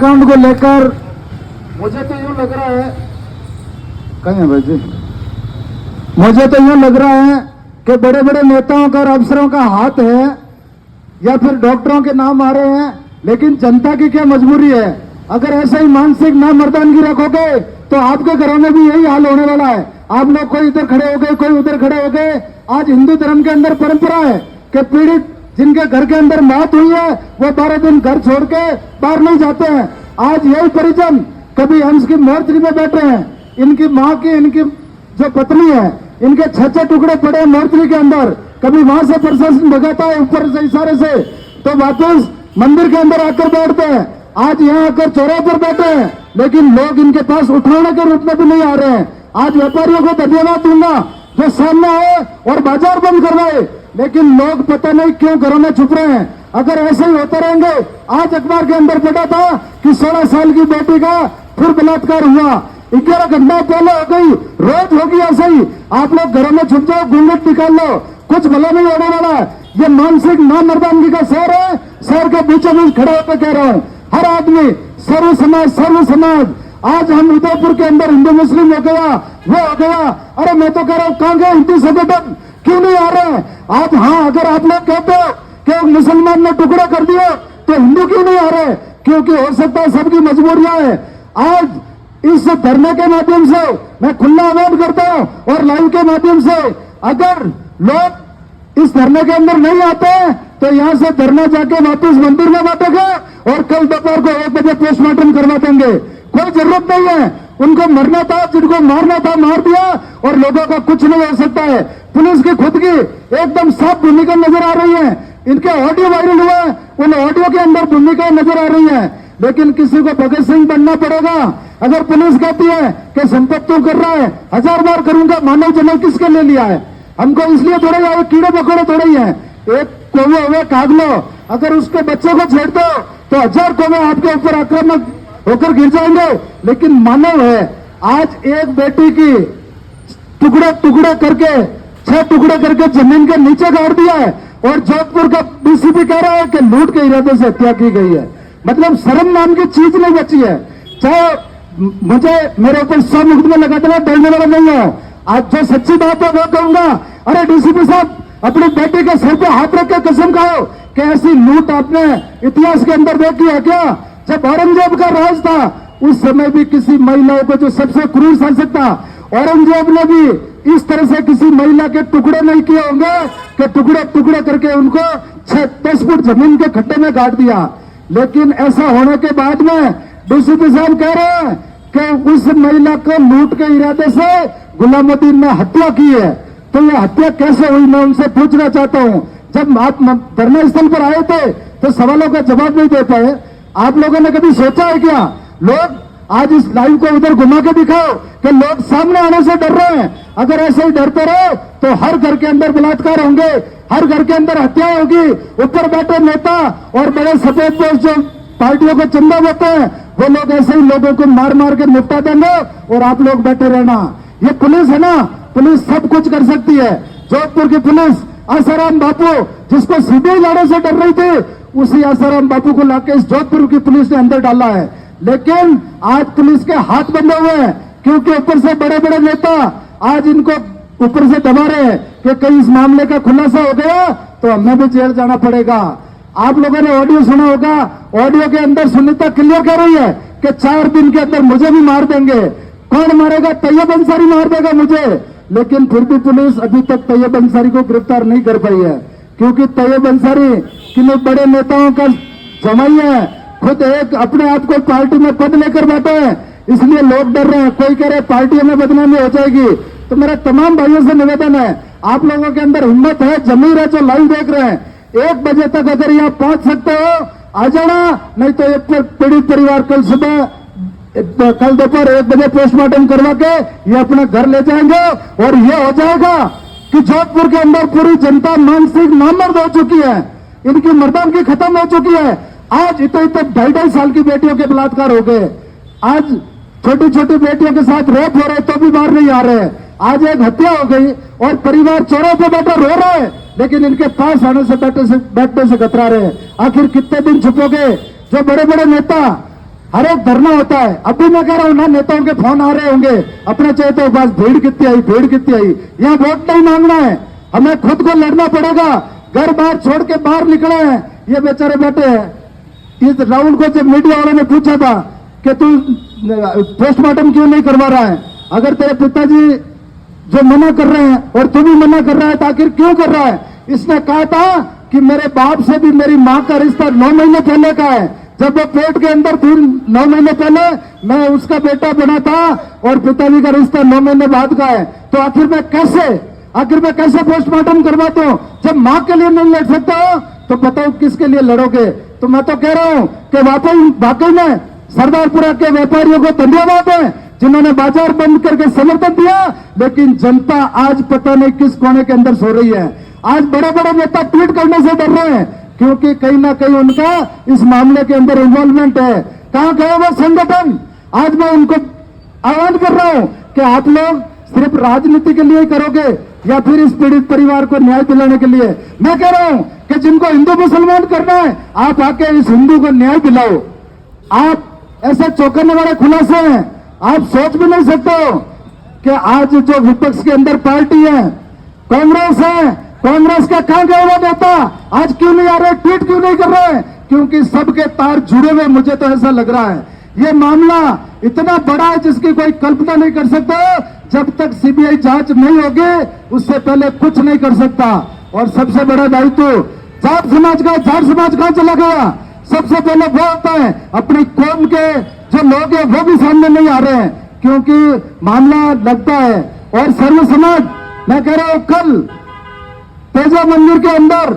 कांड को लेकर मुझे तो यूं लग रहा है, कहीं है भाई जी, मुझे तो यूं लग रहा है कि बड़े बड़े नेताओं का और अफसरों का हाथ है या फिर डॉक्टरों के नाम आ रहे हैं, लेकिन जनता की क्या मजबूरी है। अगर ऐसा ही मानसिक ना मर्दानगी रखोगे तो आपके घरों में भी यही हाल होने वाला है। आप लोग कोई इधर खड़े हो गए, कोई उधर खड़े हो गए। आज हिंदू धर्म के अंदर परंपरा है कि पीड़ित जिनके घर के अंदर मौत हुई है वो 12 दिन घर छोड़ के बाहर नहीं जाते हैं। आज यही परिजन कभी हंस की मोर्चरी में बैठे हैं, इनकी माँ की, इनकी जो पत्नी है, इनके 6 टुकड़े पड़े मोर्चरी के अंदर। कभी वहां से प्रशासन भगाता है ऊपर से इशारे से, तो वापस मंदिर के अंदर आकर बैठते हैं। आज यहाँ आकर चौराहे पर बैठे हैं, लेकिन लोग इनके पास उठाने के रूप में भी नहीं आ रहे हैं। आज व्यापारियों को धन्यवाद दूंगा जो सामने आए और बाजार बंद करवाए, लेकिन लोग पता नहीं क्यों घरों में छुप रहे हैं। अगर ऐसे ही होते रहेंगे, आज अखबार के अंदर पढ़ा था कि 16 साल की बेटी का फिर बलात्कार हुआ, 11 घंटा पहले हो गई, रोज होगी ऐसा ही। आप लोग घरों में छुप जाओ, घूंघट निकाल लो, कुछ भला नहीं होने वाला है। ये मानसिक नामर्दानगी का शहर है। शहर के बीचों बीच खड़े होकर कह रहा हूं, हर आदमी, सर्व समाज। आज हम उदयपुर के अंदर हिंदू मुस्लिम हो गया, वो हो गया। अरे मैं तो कह रहा हूं, कहां गए हिंदू संगठन, क्यों नहीं आ रहे हैं आज? हाँ, अगर आप लोग कहते हो कि मुसलमान ने टुकड़ा कर दिया तो हिंदू क्यों नहीं आ रहे? क्योंकि हो सकता है सबकी मजबूरियां है। आज इस धरने के माध्यम से मैं खुला आह्वान करता हूं और लाइव के माध्यम से, अगर लोग इस धरने के अंदर नहीं आते तो यहां से धरना जाके वापस मंदिर में बैठेगा और कल दोपहर को 1 बजे पोस्टमार्टम करवा देंगे। कोई जरूरत नहीं है, उनको मरना था, जिनको मारना था मार दिया और लोगों का कुछ नहीं हो सकता है। पुलिस की खुद की एकदम साफ भूमिका नजर आ रही है। इनके ऑडियो वायरल हुआ, उन ऑडियो के अंदर भूमिका नजर आ रही है। लेकिन किसी को भगत सिंह बनना पड़ेगा। अगर पुलिस कहती है कि संपत्ति तू कर रहा है, 1000 बार करूंगा, मानव जन्म किसके ले लिया है? हमको इसलिए थोड़े आए, कीड़े मकोड़े थोड़े ही है। एक कौवे हुए काग लो, अगर उसके बच्चों को छेड़ दो तो 1000 कौवे आपके ऊपर आक्रामक होकर गिर जाएंगे। लेकिन मानव है, आज एक बेटी की टुकड़े करके, 6 टुकड़े करके जमीन के नीचे गाड़ दिया है और जोधपुर का डीसीपी कह रहा है कि लूट के इरादे से हत्या की गई है। मतलब शर्म नाम की चीज नहीं बची है। चाहे मुझे मेरे ऊपर 100 मुकदमे लगा देना, डरने वाला नहीं हो। आज जो सच्ची बात है वो कहूंगा। अरे डीसीपी साहब, अपनी बेटी के सर पे हाथ रख के कसम खाओ कि ऐसी लूट आपने इतिहास के अंदर देखी है क्या? जब औरंगजेब का राज था उस समय भी किसी महिलाओं को, जो सबसे क्रूर शासक था, औरंगजेब ने भी इस तरह से किसी महिला के टुकड़े नहीं किए होंगे कि टुकड़े करके उनको 10 फुट जमीन के खड्डे में गाड़ दिया। लेकिन ऐसा होने के बाद में डीसीपी साहब कह रहे हैं कि उस महिला को लूट के इरादे से गुलामुद्दीन ने हत्या की है। तो ये हत्या कैसे हुई, मैं उनसे पूछना चाहता हूं। जब आप धरना स्थल पर आए थे तो सवालों का जवाब नहीं दे पाए। आप लोगों ने कभी सोचा है क्या? लोग आज इस लाइव को उधर घुमा के दिखाओ कि लोग सामने आने से डर रहे हैं। अगर ऐसे ही डरते रहे तो हर घर के अंदर बलात्कार होंगे, हर घर के अंदर हत्या होगी। ऊपर बैठे नेता और बड़े सफेद पोस्ट जो पार्टियों को चंदा देते हैं, वो लोग ऐसे ही लोगों को मार मार के निपटा देंगे और आप लोग बैठे रहना। ये पुलिस है ना, पुलिस सब कुछ कर सकती है। जोधपुर की पुलिस आसाराम बापू, जिसको सीधे लड़े से डर रही थी, उसी आसाराम बापू को लाके इस जोधपुर की पुलिस ने अंदर डाला है। लेकिन आज पुलिस के हाथ बंधे हुए हैं क्योंकि ऊपर से बड़े बड़े नेता आज इनको ऊपर से दबा रहे हैं कि कहीं इस मामले का खुलासा हो गया तो हमें भी जेल जाना पड़ेगा। आप लोगों ने ऑडियो सुना होगा, ऑडियो के अंदर सुनीता क्लियर कर रही है कि 4 दिन के अंदर मुझे भी मार देंगे। कौन मारेगा? तैयब अंसारी मार देगा मुझे। लेकिन फिर भी पुलिस अभी तक तैयब अंसारी को गिरफ्तार नहीं कर पाई है, क्योंकि तैयब अंसारी किन्हीं बड़े नेताओं का जमाई है। खुद एक अपने आप को पार्टी में पद लेकर बैठे हैं, इसलिए लोग डर रहे हैं। कोई कह रहे पार्टी में बदनामी हो जाएगी। तो मेरा तमाम भाइयों से निवेदन है, आप लोगों के अंदर हिम्मत है, जमीर है, जो लाइव देख रहे हैं, 1 बजे तक अगर यहाँ पहुंच सकते हो आ जाना। नहीं तो एक पीड़ित परिवार कल दोपहर 1 बजे पोस्टमार्टम करवा के ये अपने घर ले जाएंगे और ये हो जाएगा कि जोधपुर के अंदर पूरी जनता मानसिक नामर्द हो चुकी है, इनकी मर्दानगी खत्म हो चुकी है। आज इतने 2.5 साल की बेटियों के बलात्कार हो गए। आज छोटी छोटी बेटियों के साथ रेप हो रहे तो भी बाहर नहीं आ रहे। आज एक हत्या हो गई और परिवार चौराहे पे बैठा रो रहा है, लेकिन इनके पास आने से बैठने से कतरा रहे हैं। आखिर कितने दिन छुपोगे? जो बड़े बड़े नेता हर एक धरना होता है। अब भी मैं कह रहा हूं ना, नेताओं के फोन आ रहे होंगे अपने चाहे तो बस भीड़ कितनी आई, भीड़ कितनी आई। यहाँ वोट नहीं मांगना है, हमें खुद को लड़ना पड़ेगा। घर बार छोड़ के बाहर निकले हैं, ये बेचारे बैठे हैं। इस राहुल को जब मीडिया वालों ने पूछा था कि तू पोस्टमार्टम क्यों नहीं करवा रहा है, अगर तेरे पिताजी जो मना कर रहे हैं और तू भी मना कर रहा है तो आखिर क्यों कर रहा है? इसने कहा था कि मेरे बाप से भी मेरी मां का रिश्ता 9 महीने पहले का है। जब वो पेट के अंदर थी 9 महीने पहले, मैं उसका बेटा बना था और पिताजी का रिश्ता 9 महीने बाद का है। तो आखिर मैं कैसे पोस्टमार्टम करवाता हूं? जब मां के लिए नहीं लड़ सकता हो तो बताओ किसके लिए लड़ोगे? तो मैं तो कह रहा हूं कि वाकई में सरदारपुरा के व्यापारियों को धन्यवाद है जिन्होंने बाजार बंद करके समर्थन दिया, लेकिन जनता आज पता नहीं किस कोने के अंदर सो रही है। आज बड़े बड़े नेता ट्वीट करने से डर रहे हैं क्योंकि कहीं ना कहीं उनका इस मामले के अंदर इन्वॉल्वमेंट है। कहां गए वो संगठन? आज मैं उनको आह्वान कर रहा हूं कि आप लोग सिर्फ राजनीति के लिए ही करोगे या फिर इस पीड़ित परिवार को न्याय दिलाने के लिए? मैं कह रहा हूं कि जिनको हिंदू मुसलमान करना है, आप आके इस हिंदू को न्याय दिलाओ। आप ऐसे चौंकाने वाले खुलासे हैं, आप सोच भी नहीं सकते हो कि आज जो विपक्ष के अंदर पार्टी है कांग्रेस है, कांग्रेस का कहां गया हुआ नेता? आज क्यों नहीं आ रहे, ट्वीट क्यों नहीं कर रहे? क्योंकि सबके तार जुड़े हुए, मुझे तो ऐसा लग रहा है। ये मामला इतना बड़ा है जिसकी कोई कल्पना नहीं कर सकता। जब तक सीबीआई जांच नहीं होगी उससे पहले कुछ नहीं कर सकता। और सबसे बड़ा दायित्व जाट समाज कहां चला गया? सबसे पहले वो होता है, अपनी कौम के जो लोग हैं वो भी सामने नहीं आ रहे हैं क्योंकि मामला लगता है। और सर्व समाज, मैं कह रहा हूं कल तेजा मंदिर के अंदर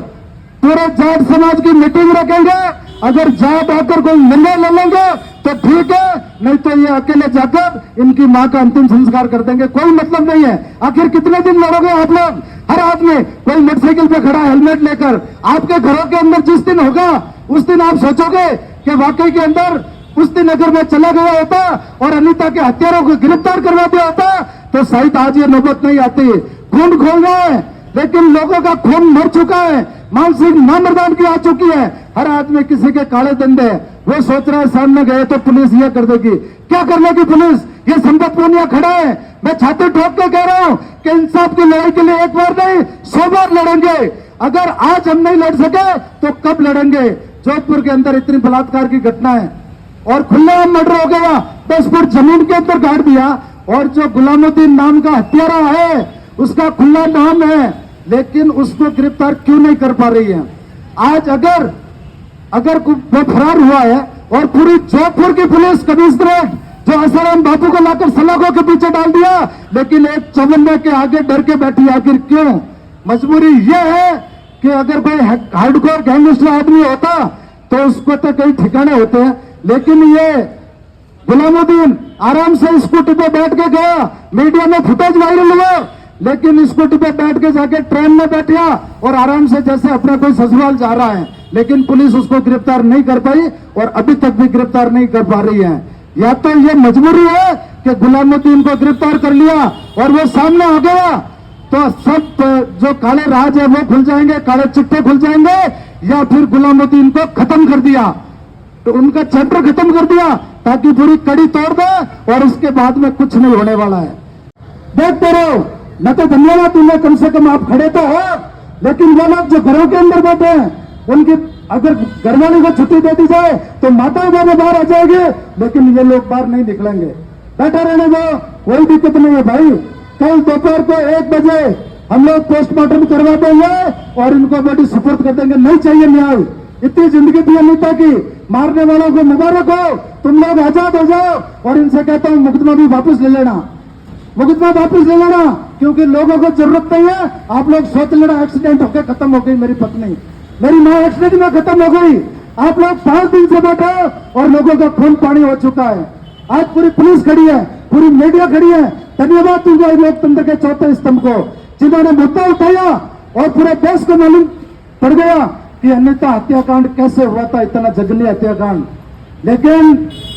पूरे जाट समाज की मीटिंग रखेंगे। अगर जाट आकर कोई निर्णय ले लेंगे तो ठीक है, नहीं तो ये अकेले जाकर इनकी मां का अंतिम संस्कार कर देंगे। कोई मतलब नहीं है। आखिर कितने दिन लड़ोगे आप लोग? हर आदमी कोई मोटरसाइकिल पे खड़ा हेलमेट लेकर आपके घरों के अंदर जिस दिन होगा उस दिन आप सोचोगे कि वाकई के अंदर उस दिन अगर मैं चला गया होता और अनीता के हत्यारों को गिरफ्तार करवा दिया होता तो शायद आज ये नौबत नहीं आती। खून खोल रहे हैं लेकिन लोगों का खून मर चुका है, मानसिक नामर्दानगी आ चुकी है। हर आदमी किसी के काले धंधे, वो सोच रहा है सामने गए तो पुलिस ये कर देगी। क्या कर लेगी पुलिस? ये संपत पूनिया खड़ा है। मैं छाती ठोक के कह रहा हूं कि इंसाफ की लड़ाई के लिए एक बार नहीं 100 बार लड़ेंगे। अगर आज हम नहीं लड़ सके तो कब लड़ेंगे? जोधपुर के अंदर इतनी बलात्कार की घटना है और खुलेआम मर्डर हो गया, 10 फुट जमीन के अंदर गाड़ दिया। और जो गुलामुद्दीन नाम का हत्यारा है उसका खुला नाम है, लेकिन उसको गिरफ्तार क्यों नहीं कर पा रही है? आज अगर वो फरार हुआ है और पूरी जोधपुर की पुलिस कमिश्नरेट जो आसाराम बापू को लाकर सलाखों के पीछे डाल दिया, लेकिन एक चवन्ने के आगे डर के बैठी। आखिर क्यों? मजबूरी यह है कि अगर कोई हार्डकोर गैंगस्टर आदमी होता तो उसको तो कई ठिकाने होते हैं, लेकिन ये गुलामुद्दीन आराम से स्कूटी पे बैठ के गया। मीडिया में फुटेज वायरल हुआ, लेकिन स्कूटी पे बैठ के जाके ट्रेन में बैठा और आराम से जैसे अपना कोई ससुराल जा रहा है, लेकिन पुलिस उसको गिरफ्तार नहीं कर पाई और अभी तक भी गिरफ्तार नहीं कर पा रही है। या तो ये मजबूरी है कि गुलामुद्दीन को गिरफ्तार कर लिया और वो सामने आ गया तो सब जो काले राज है वो खुल जाएंगे, काले चिट्टे खुल जाएंगे, या फिर गुलामुद्दीन को खत्म कर दिया तो उनका चैप्टर खत्म कर दिया ताकि पूरी कड़ी तोड़ दे और उसके बाद में कुछ नहीं होने वाला है। देखते रहो। मैं तो धन्यवाद दूंगा, कम से कम आप खड़े तो हो, लेकिन वो लोग जो घरों के अंदर बैठे हैं उनकी अगर घरवाली को छुट्टी दे दी जाए तो माताएं बहनें बाहर आ जाएंगे, लेकिन ये लोग बाहर नहीं निकलेंगे। बैठे रहने दो, कोई दिक्कत नहीं है भाई। कल दोपहर को 1 बजे हम लोग पोस्टमार्टम करवा देंगे और इनको बॉडी सुपुर्द कर देंगे। नहीं चाहिए न्याय। इतनी जिंदगी थी अनीता की, मारने वालों को मुबारक हो, तुम लोग आजाद हो जाओ। और इनसे कहता हूं मुकदमा भी वापस ले लेना, मुकदमा वापस ले लेना, क्योंकि लोगों को जरूरत नहीं है। आप लोग सोच लेना एक्सीडेंट होकर खत्म हो गई मेरी पत्नी, मेरी मां एक्सीडेंट में खत्म हो गई। आप लोग 5 दिन से बैठे और लोगों का खून पानी हो चुका है। आज पूरी पुलिस खड़ी है, पूरी मीडिया खड़ी है। धन्यवाद दूंगा लोकतंत्र के चौथे स्तंभ को जिन्होंने मुद्दा उठाया और पूरे देश को मालूम पड़ गया कि अनीता हत्याकांड कैसे हुआ था, इतना जघन्य हत्याकांड। लेकिन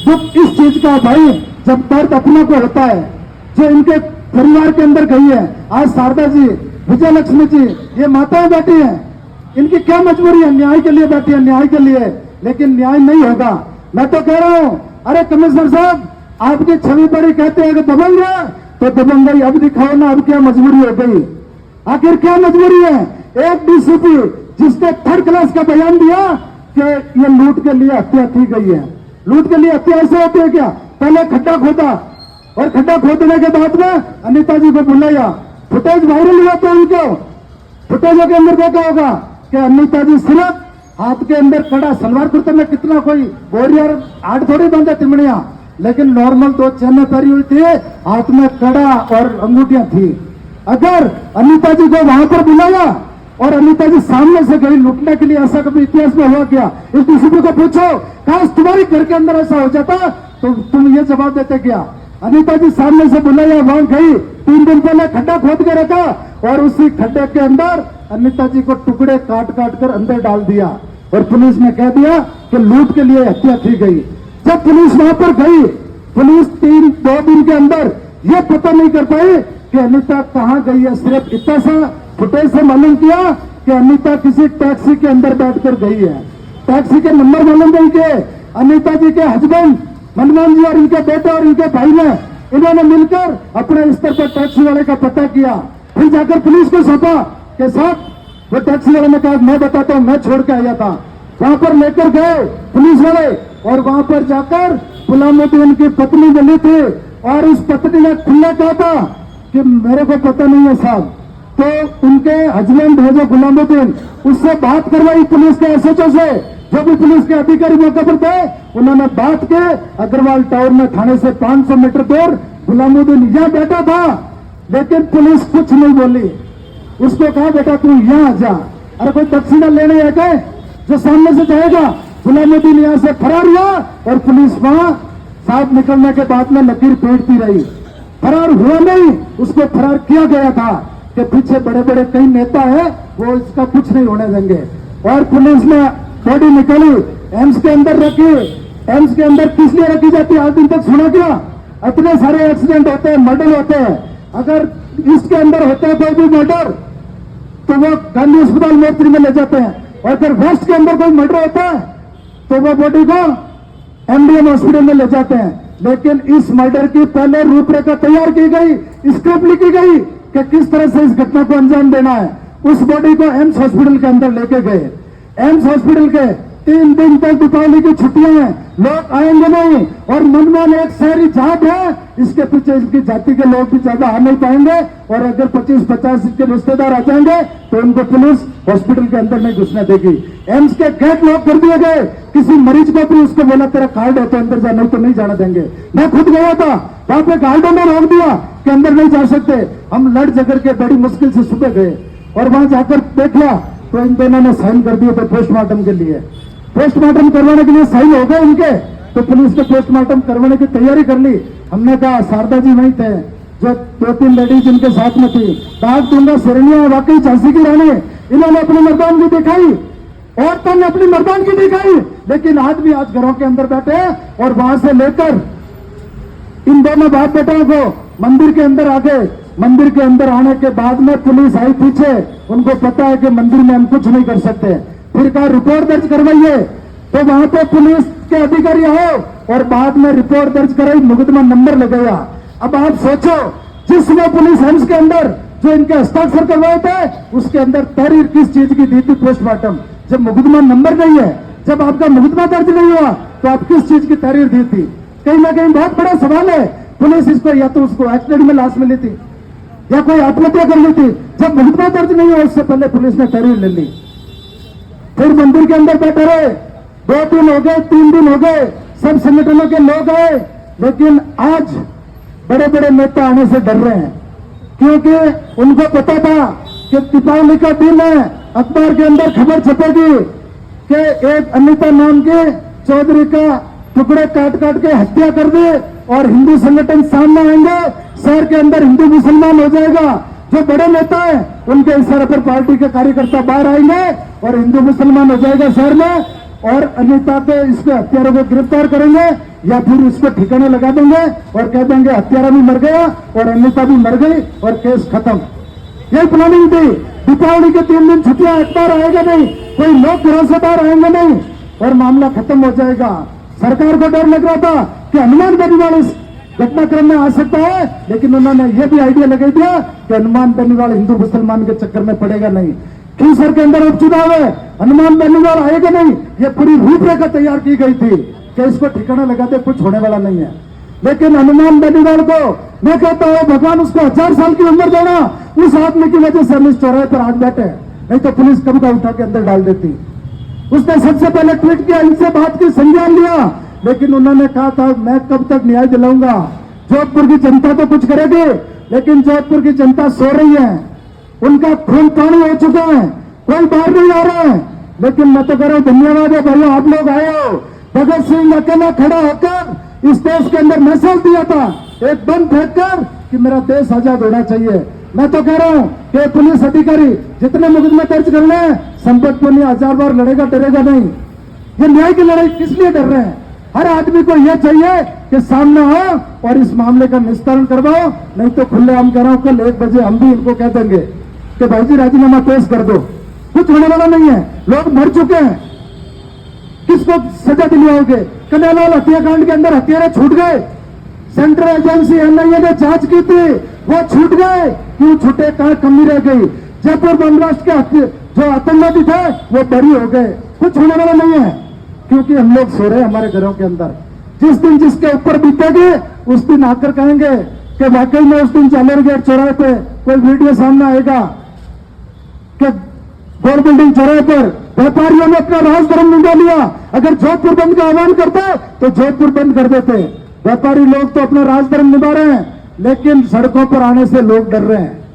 दुख इस चीज का भाई जब दर्द अपना को होता है, जो इनके परिवार के अंदर गई है। आज शारदा जी, विजय लक्ष्मी जी, ये माताएं बैठी हैं, इनकी क्या मजबूरी है? न्याय के लिए बैठी है, न्याय के लिए, लेकिन न्याय नहीं होगा। मैं तो कह रहा हूं अरे कमिश्नर साहब, आपकी छवि बड़ी कहते हैं कि दबंग है, तो दबंग गई अब दिखाओ ना, अब क्या मजबूरी हो गई? आखिर क्या मजबूरी है? एक डीसीपी जिसने 3rd क्लास का बयान दिया कि ये लूट के लिए हत्या की गई है। लूट के लिए हत्या ऐसे होती है क्या? पहले खड्डा खोदा और खड्डा खोदने के बाद में अनिता जी को बुलाया, फुटेज वायरल हुआ तो उनको फुटेजों के अंदर देखा होगा कि अनिता जी सिर्फ हाथ के अंदर कड़ा, सलवार कुर्ते में कितना कोई बोरियर आठ थोड़ी बांधा तिमड़िया, लेकिन नॉर्मल 2 चैने पहरी हुई थी, हाथ में कड़ा और अंगूठियां थी। अगर अनिता जी को वहां पर बुलाया और अनिता जी सामने से गई लूटने के लिए, ऐसा कभी इतिहास में हुआ क्या? इस डीसीपी को पूछो, काश तुम्हारे घर के अंदर ऐसा हो जाता तो तुम ये जवाब देते क्या? अनिता जी सामने से बुलाया, वहां गई, 3 दिन पहले खड्डा खोद के रखा और उसी खड्डे के अंदर अनिता जी को टुकड़े काट काट कर अंदर डाल दिया और पुलिस ने कह दिया कि लूट के लिए हत्या की गई। जब पुलिस वहां पर गई, पुलिस 2 दिन के अंदर यह पता नहीं कर पाई कि अनिता कहां गई है। सिर्फ इतना सा फुटेज से मालूम किया कि अनिता किसी टैक्सी के अंदर बैठकर गई है। टैक्सी के नंबर मालूम नहीं के अनिता जी के हस्बैंड मनमोहन जी और इनके बेटे और इनके भाई ने, इन्होंने मिलकर अपने स्तर पर टैक्सी वाले का पता किया, फिर जाकर पुलिस को सौंपा कि साहब, वो टैक्सी वाले ने कहा मैं बताता हूं, मैं छोड़ के आया था। वहां पर लेकर गए पुलिस वाले और वहां पर जाकर गुलामुद्दीन की पत्नी मिली थी और उस पत्नी ने खुला कहा था कि मेरे को पता नहीं है साहब। तो उनके हस्बैंड है जो गुलामुद्दीन, उससे बात करवाई पुलिस के एसएचओ से। जो भी पुलिस के अधिकारी मौके पर थे, उन्होंने बात के अग्रवाल टावर में थाने से 500 मीटर दूर गुलामुद्दीन यहां बैठा था, लेकिन पुलिस कुछ नहीं बोली। उसको कहा बेटा तू यहां आ जा। अरे कोई दक्षिणा लेने है क्या जो सामने से जाएगा? गुलामुद्दीन यहां से फरार हुआ और पुलिस वहां साहब निकलने के बाद में लकीर पीटती रही। फरार हुआ नहीं, उसको फरार किया गया था कि पीछे बड़े बड़े कई नेता है, वो इसका कुछ नहीं होने देंगे। और पुलिस ने बॉडी निकाली, एम्स के अंदर रखी। एम्स के अंदर किस लिए रखी जाती है आज दिन तक सुना क्या? इतने सारे एक्सीडेंट होते हैं, मर्डर होते हैं। अगर इसके अंदर होते हैं कोई भी मर्डर तो वो गांधी अस्पताल मोर्चरी में ले जाते हैं, और अगर वेस्ट के अंदर कोई मर्डर होता है तो वो बॉडी को एमडीएम हॉस्पिटल में ले जाते हैं। लेकिन इस मर्डर की पहले रूपरेखा तैयार की गई, स्क्रिप्ट लिखी गई कि किस तरह से इस घटना को अंजाम देना है। उस बॉडी को एम्स हॉस्पिटल के अंदर लेके गए। एम्स हॉस्पिटल के 3 दिन तक दीपावली की छुट्टियां हैं, लोग आएंगे नहीं, और मनमान एक शहरी जाट है, इसके पीछे इसकी जाति के लोग भी ज्यादा आ नहीं पाएंगे। और अगर 25-50 इसके रिश्तेदार आ जाएंगे तो उनको पुलिस हॉस्पिटल के अंदर नहीं घुसने देगी। एम्स के गेट लॉक कर दिए गए। किसी मरीज को भी उसको बोला तेरा कार्ड है तो अंदर जा, नहीं तो नहीं जाना देंगे। मैं खुद गया था, वहां पे गार्डों ने रोक दिया कि अंदर नहीं जा सकते। हम लड़ झगड़ के बड़ी मुश्किल से सुबह गए और वहां जाकर देखा तो इन दोनों ने साइन कर दिए थे पोस्टमार्टम के लिए। पोस्टमार्टम करवाने के लिए साइन हो गए इनके, तो पुलिस ने पोस्टमार्टम करवाने की तैयारी कर ली। हमने कहा शारदा जी वहीं थे, जो 2-3 लेडीज इनके साथ में थी, दाग दूंगा शरणिया वाकई झांसी की रानी। इन्होंने अपनी मर्दानगी दिखाई, औरतों ने अपनी मर्दानगी दिखाई, लेकिन आज भी आज घरों के अंदर बैठे हैं। और वहां से लेकर इन दोनों बाप बेटों को मंदिर के अंदर आ गए। मंदिर के अंदर आने के बाद में पुलिस आई पीछे, उनको पता है कि मंदिर में हम कुछ नहीं कर सकते। फिर कहा रिपोर्ट दर्ज करवाइए, तो वहां पे पुलिस के अधिकारी आए और बाद में रिपोर्ट दर्ज कराई, मुकदमा नंबर लगाया। अब आप सोचो, जिसने पुलिस एम्स के अंदर जो इनके हस्ताक्षर करवाए थे, उसके अंदर तहरीर किस चीज की दी थी? पोस्टमार्टम। जब मुकदमा नंबर नहीं है, जब आपका मुकदमा दर्ज नहीं हुआ, तो आप किस चीज की तहरीर दी थी? कहीं ना कहीं बहुत बड़ा सवाल है। पुलिस इसको या तो उसको एक्सीडेंट में लाश मिली थी या कोई आत्महत्या कर ली थी। जब मुकदमा दर्ज नहीं हुआ, उससे पहले पुलिस ने तहरीर ले ली। फिर मंदिर के अंदर बैठे रहे, 2 दिन हो गए, 3 दिन हो गए, सब संगठनों के लोग आए, लेकिन आज बड़े बड़े नेता आने से डर रहे हैं, क्योंकि उनको पता था कि दीपावली का दिन है, अखबार के अंदर खबर छपेगी कि एक अनिता नाम के चौधरी का टुकड़े काट काट के हत्या कर दे और हिंदू संगठन सामने आएंगे, शहर के अंदर हिंदू मुसलमान हो जाएगा। जो बड़े नेता हैं उनके इशारे पर पार्टी के कार्यकर्ता बाहर आएंगे और हिंदू मुसलमान हो जाएगा शहर में, और अनिता के इसके हत्यारों को गिरफ्तार करेंगे या फिर इसको ठिकाने लगा देंगे और कह देंगे हत्यारा भी मर गया और अनिता भी मर गई और केस खत्म। यही प्लानिंग थी। दीपावली के 3 दिन छुट्टियां, अखबार आएगा नहीं, कोई लोग घरों से बाहर आएंगे नहीं और मामला खत्म हो जाएगा। सरकार को डर लग रहा था कि हनुमान बेनीवाल इस घटनाक्रम में आ सकता है, लेकिन उन्होंने यह भी आइडिया लगा दिया कि हनुमान बेनीवाल हिंदू मुसलमान के चक्कर में पड़ेगा नहीं। खीसर के अंदर उपचुनाव है, हनुमान बेनीवाल आएगा नहीं, ये पूरी रूपरेखा तैयार की गई थी कि इसको ठिकाना लगाते कुछ होने वाला नहीं है। लेकिन हनुमान बेनीवाल को मैं कहता हूं भगवान उसको 1000 साल की उम्र देना, उस आदमी की वजह से हम इस चौराहे पर आज बैठे, नहीं तो पुलिस कब का उठा के अंदर डाल देती। उसने सबसे पहले ट्वीट किया, इनसे बात की संज्ञान लिया, लेकिन उन्होंने कहा था मैं कब तक न्याय दिलाऊंगा। जोधपुर की जनता तो कुछ करेगी, लेकिन जोधपुर की जनता सो रही है, उनका खून पानी हो चुका है, कोई बाहर नहीं आ रहा है। लेकिन मैं तो कह रहा हूं धन्यवाद है भाइयों, आप लोग आए हो। भगत सिंह अकेला खड़ा होकर इस देश के अंदर मैसेज दिया था, एक बम फेंक कर कि मेरा देश आजाद होना चाहिए। मैं तो कह रहा हूं कि पुलिस अधिकारी जितने मुकदमे दर्ज कर ले, संपत पुनिया 1000 बार लड़ेगा, डरेगा नहीं। ये न्याय की लड़ाई किस लिए डर रहे हैं? हर आदमी को यह चाहिए कि सामने आओ और इस मामले का निस्तारण करवाओ, नहीं तो खुलेआम कह रहा हूं कल 1 बजे हम भी इनको कह देंगे कि भाई जी राजीनामा पेश कर दो, कुछ होने वाला नहीं है, लोग मर चुके हैं, किसको सजा दिलवाओगे? कन्हैयालाल हत्याकांड के अंदर हत्यारे छूट गए, सेंट्रल एजेंसी एनआईए ने जांच की थी, वो छूट गए, क्यों छूटे, कहां कमी रह गई? जयपुर बम ब्लास्ट के जो आतंकवादी थे वो बरी हो गए, कुछ होने वाला नहीं है, क्योंकि हम लोग सो रहे हैं हमारे घरों के अंदर। जिस दिन जिसके ऊपर बीतेगी उस दिन आकर कहेंगे कि वाकई में उस दिन चालेर गेट चौराहे पे कोई वीडियो सामने आएगा कि गोल बिल्डिंग चौराहे पर व्यापारियों ने अपना राज धर्म निभा लिया। अगर जोधपुर बंद का आह्वान करते तो जोधपुर बंद कर देते। व्यापारी लोग तो अपना राज धर्म निभा रहे हैं, लेकिन सड़कों पर आने से लोग डर रहे हैं।